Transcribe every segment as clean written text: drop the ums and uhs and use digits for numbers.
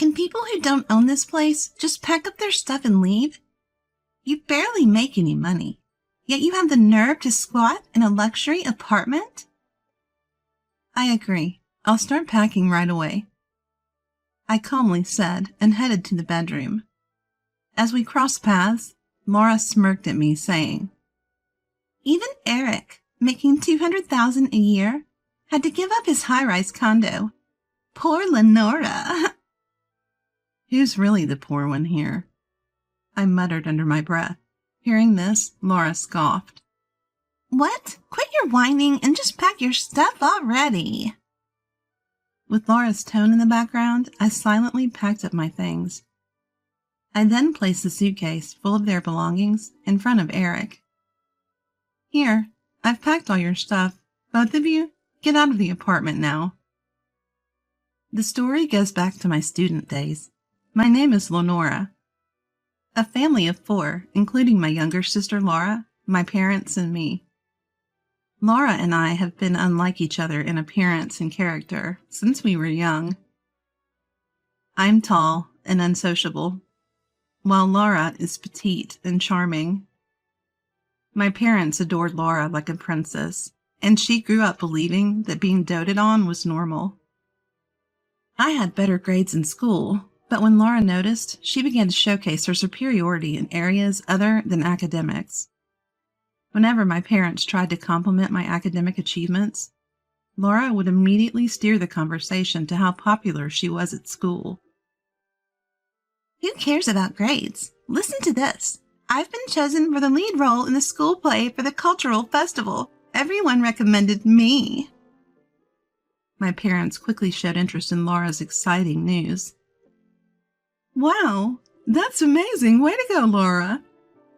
Can people who don't own this place just pack up their stuff and leave? You barely make any money, yet you have the nerve to squat in a luxury apartment? I agree. I'll start packing right away, I calmly said and headed to the bedroom. As we crossed paths, Laura smirked at me, saying, "Even Eric, making $200,000 a year, had to give up his high-rise condo. Poor Lenora." Who's really the poor one here? I muttered under my breath. Hearing this, Laura scoffed. "What? Quit your whining and just pack your stuff already." With Laura's tone in the background, I silently packed up my things. I then placed the suitcase full of their belongings in front of Eric. "Here, I've packed all your stuff. Both of you, get out of the apartment now." The story goes back to my student days. My name is Lenora. A family of 4, including my younger sister Laura, my parents, and me. Laura and I have been unlike each other in appearance and character since we were young. I'm tall and unsociable, while Laura is petite and charming. My parents adored Laura like a princess, and she grew up believing that being doted on was normal. I had better grades in school, but when Laura noticed, she began to showcase her superiority in areas other than academics. Whenever my parents tried to compliment my academic achievements, Laura would immediately steer the conversation to how popular she was at school. "Who cares about grades? Listen to this. I've been chosen for the lead role in the school play for the cultural festival. Everyone recommended me." My parents quickly showed interest in Laura's exciting news. "Wow, that's amazing. Way to go, Laura.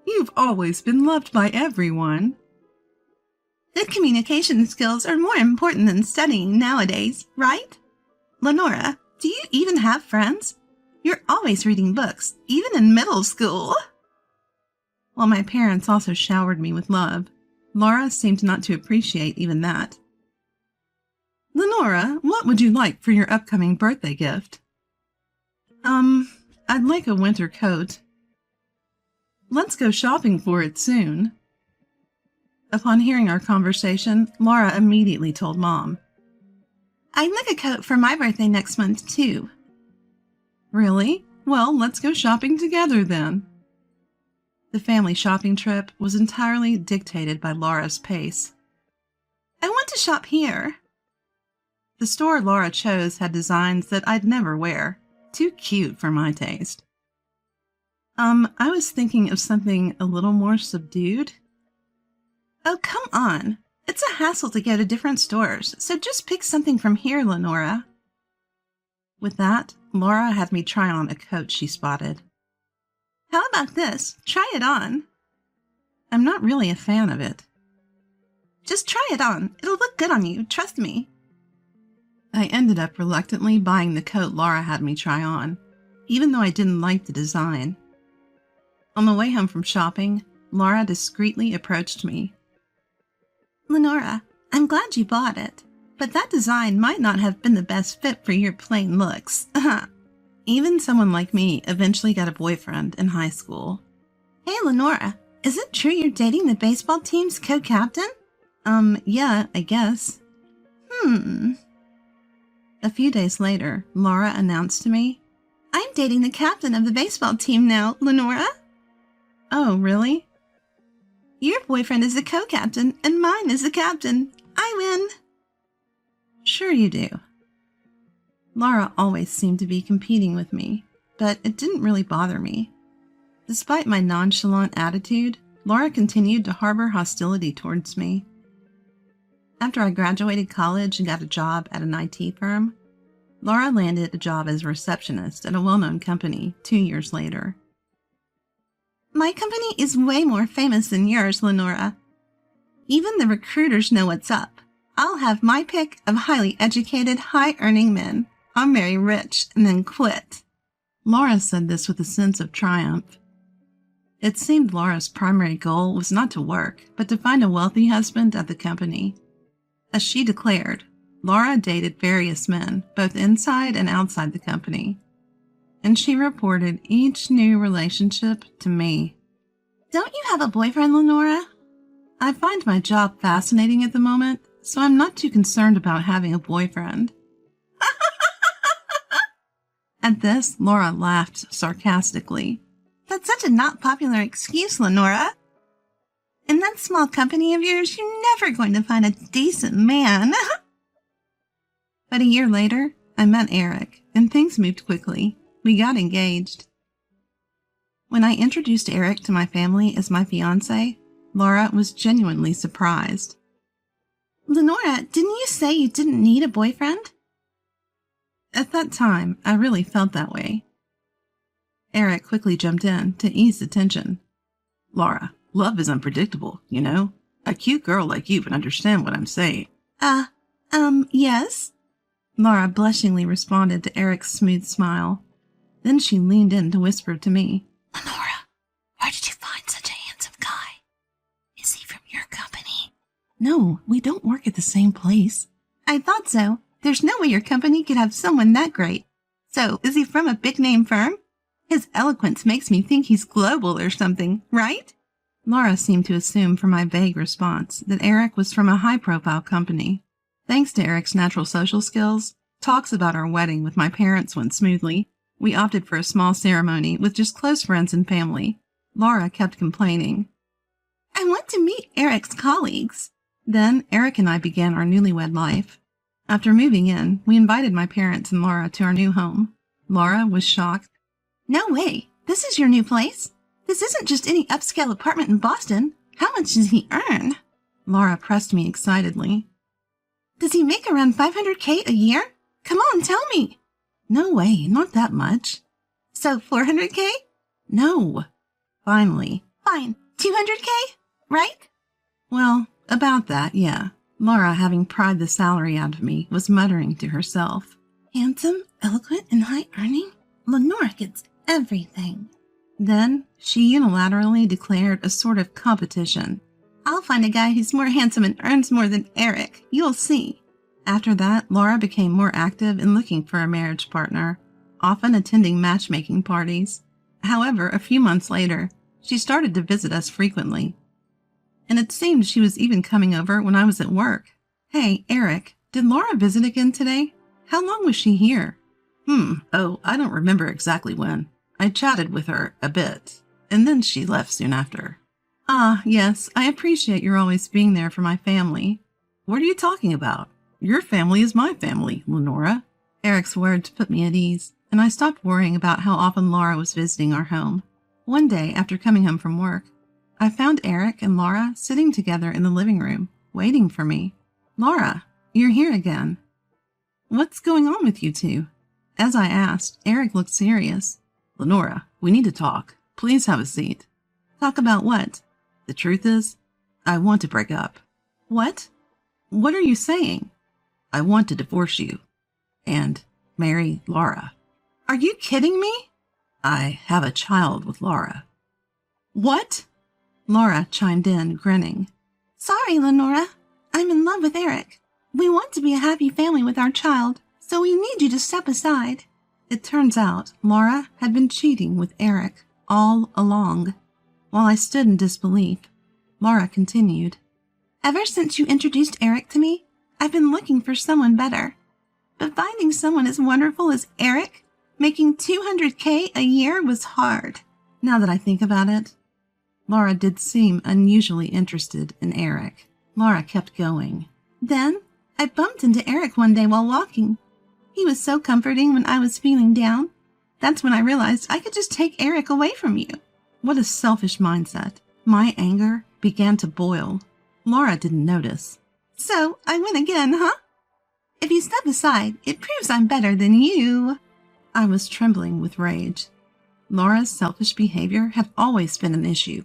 You've always been loved by everyone." "Good communication skills are more important than studying nowadays, right? Lenora, do you even have friends? You're always reading books, even in middle school." While my parents also showered me with love, Laura seemed not to appreciate even that. "Lenora, what would you like for your upcoming birthday gift?" I'd like a winter coat." "Let's go shopping for it soon." Upon hearing our conversation, Laura immediately told Mom. "I'd like a coat for my birthday next month, too." "Really? Well, let's go shopping together then." The family shopping trip was entirely dictated by Laura's pace. "I want to shop here." The store Laura chose had designs that I'd never wear. Too cute for my taste. I was thinking of something a little more subdued." "Oh, come on. It's a hassle to go to different stores, so just pick something from here, Lenora." With that, Laura had me try on a coat she spotted. "How about this? Try it on." "I'm not really a fan of it." "Just try it on. It'll look good on you, trust me." I ended up reluctantly buying the coat Laura had me try on, even though I didn't like the design. On the way home from shopping, Laura discreetly approached me. "Lenora, I'm glad you bought it, but that design might not have been the best fit for your plain looks." Even someone like me eventually got a boyfriend in high school. "Hey, Lenora, is it true you're dating the baseball team's co-captain?" Yeah, I guess." A few days later, Laura announced to me, "I'm dating the captain of the baseball team now, Lenora." "Oh, really?" "Your boyfriend is the co-captain, and mine is the captain. I win." "Sure you do." Laura always seemed to be competing with me, but it didn't really bother me. Despite my nonchalant attitude, Laura continued to harbor hostility towards me. After I graduated college and got a job at an IT firm, Laura landed a job as a receptionist at a well-known company 2 years later. "My company is way more famous than yours, Lenora. Even the recruiters know what's up. I'll have my pick of highly educated, high-earning men. I'll marry rich and then quit." Laura said this with a sense of triumph. It seemed Laura's primary goal was not to work, but to find a wealthy husband at the company. As she declared, Laura dated various men, both inside and outside the company. and she reported each new relationship to me. Don't you have a boyfriend, Lenora? I find my job fascinating at the moment, so I'm not too concerned about having a boyfriend. At this, Laura laughed sarcastically. That's such a not popular excuse, Lenora. In that small company of yours, you're never going to find a decent man. But a year later, I met Eric, and things moved quickly. We got engaged. When I introduced Eric to my family as my fiancé, Laura was genuinely surprised. Lenora, didn't you say you didn't need a boyfriend? At that time, I really felt that way. Eric quickly jumped in to ease the tension. Laura, love is unpredictable, you know? A cute girl like you would understand what I'm saying. Yes? Laura blushingly responded to Eric's smooth smile. Then she leaned in to whisper to me. Lenora, where did you find such a handsome guy? Is he from your company? No, we don't work at the same place. I thought so. There's no way your company could have someone that great. So, is he from a big-name firm? His eloquence makes me think he's global or something, right? Laura seemed to assume from my vague response that Eric was from a high-profile company. Thanks to Eric's natural social skills, talks about our wedding with my parents went smoothly. We opted for a small ceremony with just close friends and family. Laura kept complaining. I want to meet Eric's colleagues. Then Eric and I began our newlywed life. After moving in, we invited my parents and Laura to our new home. Laura was shocked. No way! This is your new place? This isn't just any upscale apartment in Boston. How much does he earn? Laura pressed me excitedly. Does he make around $500K a year? Come on, tell me. No way, not that much. So $400K? No. Finally. Fine, $200K? Right? Well, about that, yeah. Laura, having pried the salary out of me, was muttering to herself. Handsome, eloquent, and high-earning? Lenora gets everything. Then she unilaterally declared a sort of competition. I'll find a guy who's more handsome and earns more than Eric. You'll see. After that, Laura became more active in looking for a marriage partner, often attending matchmaking parties. However, a few months later, she started to visit us frequently. And it seemed she was even coming over when I was at work. Hey, Eric, did Laura visit again today? How long was she here? Oh, I don't remember exactly when. I chatted with her a bit, and then she left soon after. Ah, yes, I appreciate your always being there for my family. What are you talking about? Your family is my family, Lenora. Eric's words put me at ease, and I stopped worrying about how often Laura was visiting our home. One day, after coming home from work, I found Eric and Laura sitting together in the living room, waiting for me. Laura, you're here again. What's going on with you two? As I asked, Eric looked serious. Lenora, we need to talk. Please have a seat. Talk about what? The truth is, I want to break up. What? What are you saying? I want to divorce you and marry Laura. Are you kidding me? I have a child with Laura. What? Laura chimed in, grinning. Sorry, Lenora. I'm in love with Eric. We want to be a happy family with our child, so we need you to step aside. It turns out Laura had been cheating with Eric all along. While I stood in disbelief, Laura continued. Ever since you introduced Eric to me, I've been looking for someone better. But finding someone as wonderful as Eric, making $200K a year, was hard. Now that I think about it, Laura did seem unusually interested in Eric. Laura kept going. Then I bumped into Eric one day while walking. He was so comforting when I was feeling down. That's when I realized I could just take Eric away from you. What a selfish mindset. My anger began to boil. Laura didn't notice. So I win again, huh? If you step aside, it proves I'm better than you. I was trembling with rage. Laura's selfish behavior had always been an issue.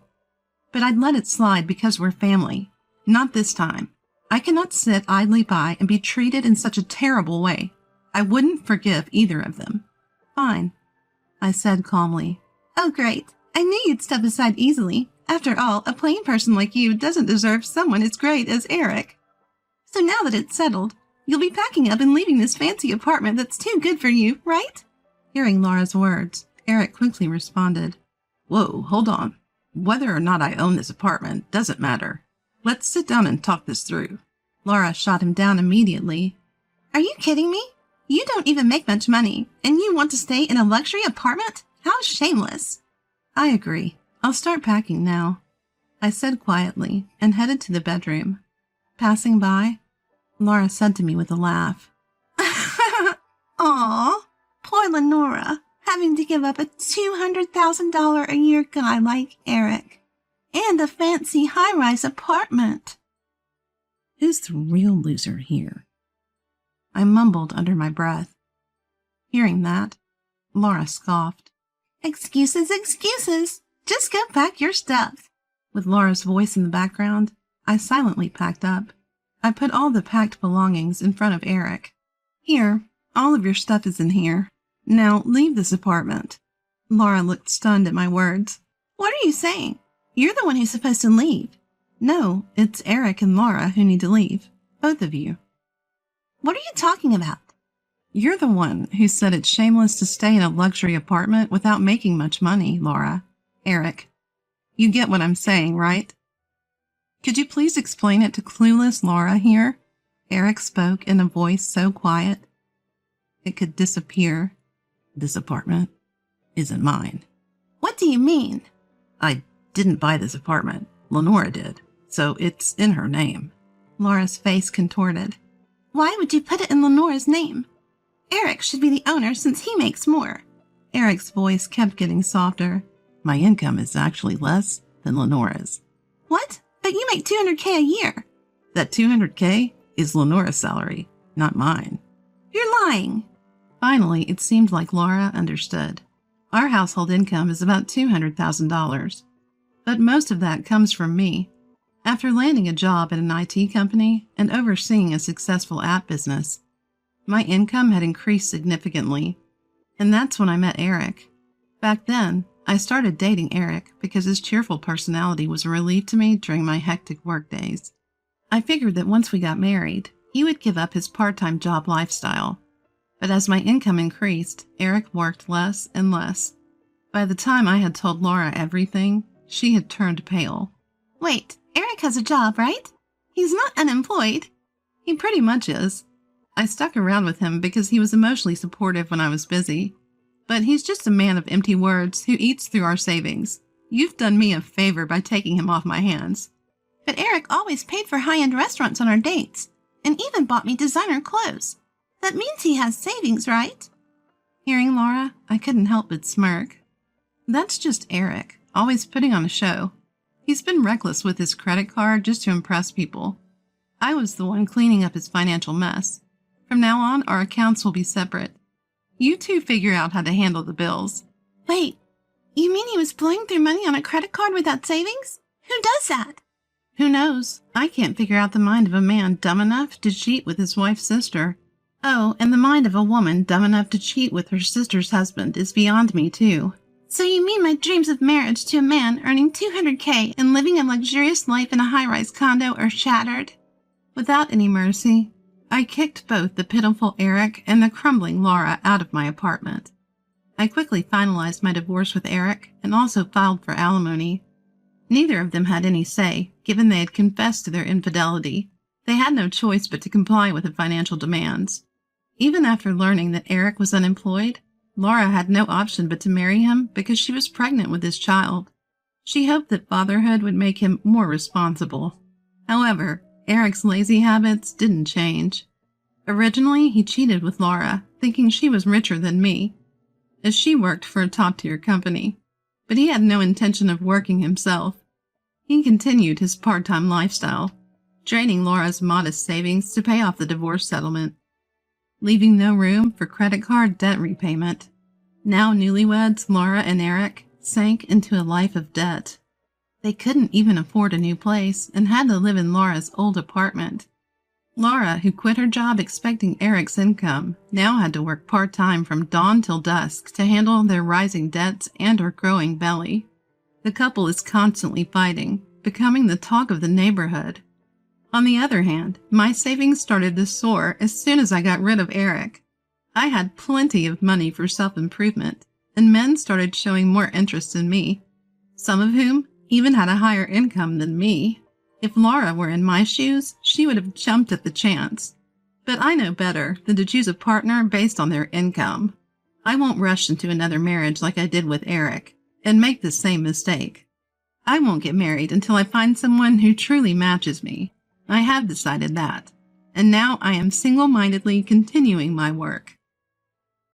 But I'd let it slide because we're family. Not this time. I cannot sit idly by and be treated in such a terrible way. I wouldn't forgive either of them. Fine, I said calmly. Oh, great. I knew you'd step aside easily. After all, a plain person like you doesn't deserve someone as great as Eric. So now that it's settled, you'll be packing up and leaving this fancy apartment that's too good for you, right? Hearing Laura's words, Eric quickly responded, "Whoa, hold on. Whether or not I own this apartment doesn't matter. Let's sit down and talk this through." Laura shot him down immediately. "Are you kidding me? You don't even make much money, and you want to stay in a luxury apartment? How shameless!" "I agree. I'll start packing now," I said quietly and headed to the bedroom. Passing by, Laura said to me with a laugh, "Aw, poor Lenora, having to give up a $200,000 a year guy like Eric, and a fancy high-rise apartment." "Who's the real loser here?" I mumbled under my breath. Hearing that, Laura scoffed. "Excuses, excuses! Just go pack your stuff." With Laura's voice in the background, I silently packed up. I put all the packed belongings in front of Eric. "Here, all of your stuff is in here. Now leave this apartment." Laura looked stunned at my words. "What are you saying? You're the one who's supposed to leave." "No, it's Eric and Laura who need to leave. Both of you." "What are you talking about?" "You're the one who said it's shameless to stay in a luxury apartment without making much money, Laura." "Eric, you get what I'm saying, right?" "Could you please explain it to clueless Laura here?" Eric spoke in a voice so quiet it could disappear. "This apartment isn't mine." "What do you mean?" "I didn't buy this apartment. Lenora did, so it's in her name." Laura's face contorted. "Why would you put it in Lenora's name? Eric should be the owner since he makes more." Eric's voice kept getting softer. "My income is actually less than Lenora's." "What? But you make $200K a year." "That $200K is Lenora's salary, not mine." "You're lying." Finally, it seemed like Laura understood. Our household income is about $200,000, but most of that comes from me. After landing a job at an IT company and overseeing a successful app business, my income had increased significantly, and that's when I met Eric. Back then, I started dating Eric because his cheerful personality was a relief to me during my hectic work days. I figured that once we got married, he would give up his part-time job lifestyle. But as my income increased, Eric worked less and less. By the time I had told Laura everything, she had turned pale. "Wait, Eric has a job, right? He's not unemployed." "He pretty much is. I stuck around with him because he was emotionally supportive when I was busy. But he's just a man of empty words who eats through our savings. You've done me a favor by taking him off my hands." "But Eric always paid for high-end restaurants on our dates, and even bought me designer clothes. That means he has savings, right?" Hearing Laura, I couldn't help but smirk. That's just Eric, always putting on a show. He's been reckless with his credit card just to impress people. I was the one cleaning up his financial mess. From now on, our accounts will be separate. You two figure out how to handle the bills." "Wait, you mean he was blowing through money on a credit card without savings? Who does that?" "Who knows? I can't figure out the mind of a man dumb enough to cheat with his wife's sister. Oh, and the mind of a woman dumb enough to cheat with her sister's husband is beyond me, too." "So you mean my dreams of marriage to a man earning $200K and living a luxurious life in a high-rise condo are shattered?" Without any mercy, I kicked both the pitiful Eric and the crumbling Laura out of my apartment. I quickly finalized my divorce with Eric and also filed for alimony. Neither of them had any say, given they had confessed to their infidelity. They had no choice but to comply with the financial demands. Even after learning that Eric was unemployed, Laura had no option but to marry him because she was pregnant with his child. She hoped that fatherhood would make him more responsible. However, Eric's lazy habits didn't change. Originally, he cheated with Laura, thinking she was richer than me, as she worked for a top-tier company. But he had no intention of working himself. He continued his part-time lifestyle, draining Laura's modest savings to pay off the divorce settlement, leaving no room for credit card debt repayment. Now newlyweds, Laura and Eric sank into a life of debt. They couldn't even afford a new place and had to live in Laura's old apartment. Laura, who quit her job expecting Eric's income, now had to work part-time from dawn till dusk to handle their rising debts and her growing belly. The couple is constantly fighting, becoming the talk of the neighborhood. On the other hand, my savings started to soar as soon as I got rid of Eric. I had plenty of money for self-improvement, and men started showing more interest in me, some of whom even had a higher income than me. If Laura were in my shoes, she would have jumped at the chance. But I know better than to choose a partner based on their income. I won't rush into another marriage like I did with Eric and make the same mistake. I won't get married until I find someone who truly matches me. I have decided that, and now I am single-mindedly continuing my work.